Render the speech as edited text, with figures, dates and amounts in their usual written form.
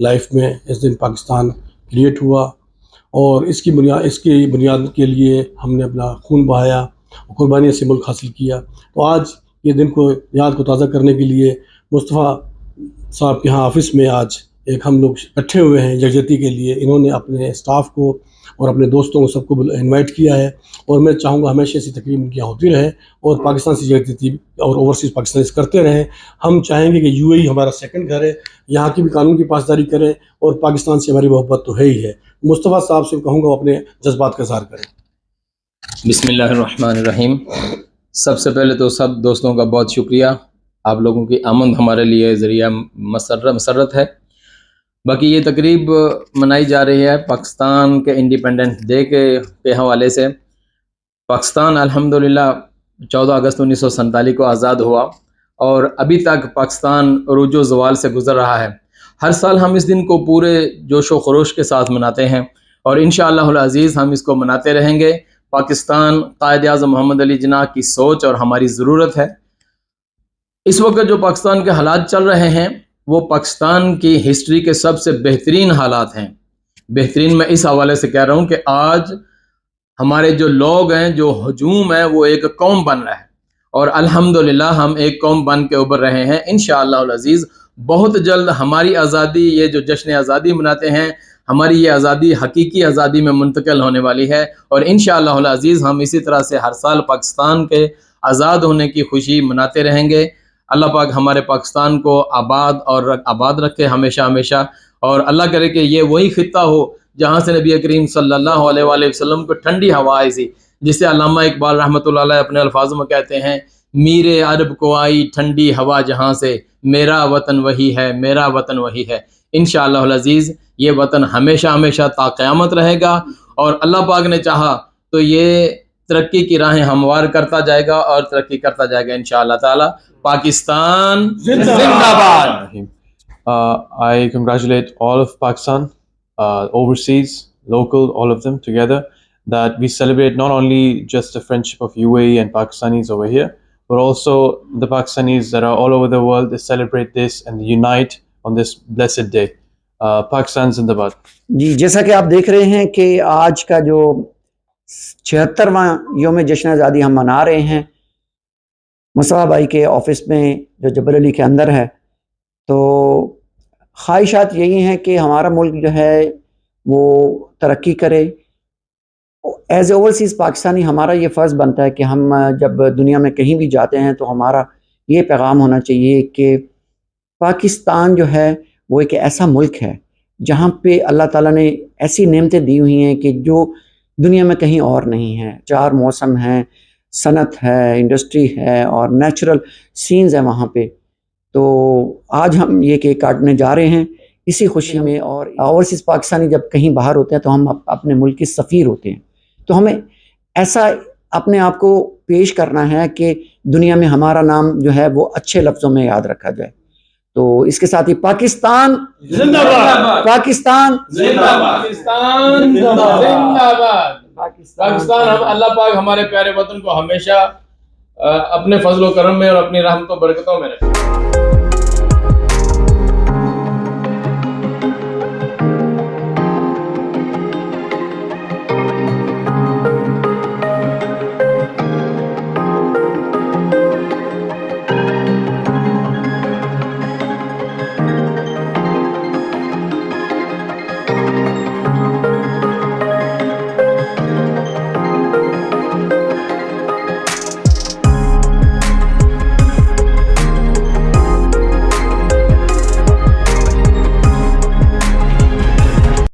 Life میں اس دن Pakistan create ہوا، اور اس کی بنیاد کے لیے ہم نے اپنا خون بہایا اور قربانی سے ملک حاصل کیا۔ تو آج یہ دن کو یاد کو تازہ کرنے کے لیے مصطفیٰ صاحب کے ہاں آفس میں آج ایک ہم لوگ اکٹھے ہوئے ہیں یکجہتی کے لیے۔ انہوں نے اپنے اسٹاف کو اور اپنے دوستوں کو سب کو انوائٹ کیا ہے، اور میں چاہوں گا ہمیشہ ایسی تقریب ان کی ہوتی رہے اور پاکستان سے یکجہتی اور اوورسیز پاکستانی کرتے رہیں۔ ہم چاہیں گے کہ یو اے ای ہمارا سیکنڈ گھر ہے، یہاں کی بھی قانون کی پاسداری کریں، اور پاکستان سے ہماری محبت تو ہے ہی ہے۔ مصطفیٰ صاحب سے کہوں گا وہ اپنے جذبات کا اظہار کریں۔ بسم اللہ الرحمن الرحیم۔ سب سے پہلے تو سب دوستوں کا بہت شکریہ، آپ لوگوں کی آمد ہمارے لیے ذریعہ مسرت ہے۔ باقی یہ تقریب منائی جا رہی ہے پاکستان کے انڈیپینڈنس ڈے کے حوالے سے۔ پاکستان الحمدللہ 14 اگست 1947 کو آزاد ہوا، اور ابھی تک پاکستان عروج و زوال سے گزر رہا ہے۔ ہر سال ہم اس دن کو پورے جوش و خروش کے ساتھ مناتے ہیں، اور انشاءاللہ العزیز ہم اس کو مناتے رہیں گے۔ پاکستان قائد اعظم محمد علی جناح کی سوچ اور ہماری ضرورت ہے۔ اس وقت جو پاکستان کے حالات چل رہے ہیں وہ پاکستان کی ہسٹری کے سب سے بہترین حالات ہیں۔ بہترین میں اس حوالے سے کہہ رہا ہوں کہ آج ہمارے جو لوگ ہیں، جو ہجوم ہے، وہ ایک قوم بن رہا ہے، اور الحمدللہ ہم ایک قوم بن کے ابھر رہے ہیں۔ انشاءاللہ العزیز بہت جلد ہماری آزادی، یہ جو جشن آزادی مناتے ہیں، ہماری یہ آزادی حقیقی آزادی میں منتقل ہونے والی ہے، اور انشاءاللہ العزیز ہم اسی طرح سے ہر سال پاکستان کے آزاد ہونے کی خوشی مناتے رہیں گے۔ اللہ پاک ہمارے پاکستان کو آباد رکھے ہمیشہ ہمیشہ، اور اللہ کرے کہ یہ وہی خطہ ہو جہاں سے نبی کریم صلی اللہ علیہ وآلہ وسلم کو ٹھنڈی ہوا آئی تھی، جسے علامہ اقبال رحمۃ اللہ علیہ اپنے الفاظوں میں کہتے ہیں، میرے عرب کو آئی ٹھنڈی ہوا جہاں سے، میرا وطن وہی ہے، میرا وطن وہی ہے۔ انشاءاللہ العزیز یہ وطن ہمیشہ ہمیشہ تا قیامت رہے گا، اور اللہ پاک نے چاہا تو یہ ترقی کی راہیں ہموار کرتا جائے گا اور ترقی کرتا جائے گا انشاءاللہ تعالی۔ پاکستان زندہ باد۔ I congratulate all of Pakistan, overseas, local, all of them together, that we celebrate not only just the friendship of UAE and Pakistanis over here, but also the Pakistanis that are all over the world. They celebrate this and they unite on this blessed day. Pakistan Zindabad باد۔ جی، جیسا کہ آپ دیکھ رہے ہیں کہ آج کا جو 76واں یوم جشن آزادی ہم منا رہے ہیں مصطفیٰ بھائی کے آفس میں جو جبل علی کے اندر ہے، تو خواہشات یہی ہیں کہ ہمارا ملک جو ہے وہ ترقی کرے۔ ایز اے اوورسیز پاکستانی ہمارا یہ فرض بنتا ہے کہ ہم جب دنیا میں کہیں بھی جاتے ہیں تو ہمارا یہ پیغام ہونا چاہیے کہ پاکستان جو ہے وہ ایک ایسا ملک ہے جہاں پہ اللہ تعالیٰ نے ایسی نعمتیں دی ہوئی ہیں کہ جو دنیا میں کہیں اور نہیں ہیں۔ 4 موسم ہیں، صنعت ہے، انڈسٹری ہے، اور نیچرل سینز ہیں وہاں پہ۔ تو آج ہم یہ کیک کاٹنے جا رہے ہیں اسی خوشی میں، اور اوورسیز پاکستانی جب کہیں باہر ہوتے ہیں تو ہم اپنے ملک کے سفیر ہوتے ہیں، تو ہمیں ایسا اپنے آپ کو پیش کرنا ہے کہ دنیا میں ہمارا نام جو ہے وہ اچھے لفظوں میں یاد رکھا جائے۔ تو اس کے ساتھ ہی پاکستان زندہ باد، پاکستان زندہ باد، پاکستان زندہ باد، پاکستان۔ ہم اللہ پاک ہمارے پیارے وطن کو ہمیشہ اپنے فضل و کرم میں اور اپنی رحمت و برکتوں میں رکھے۔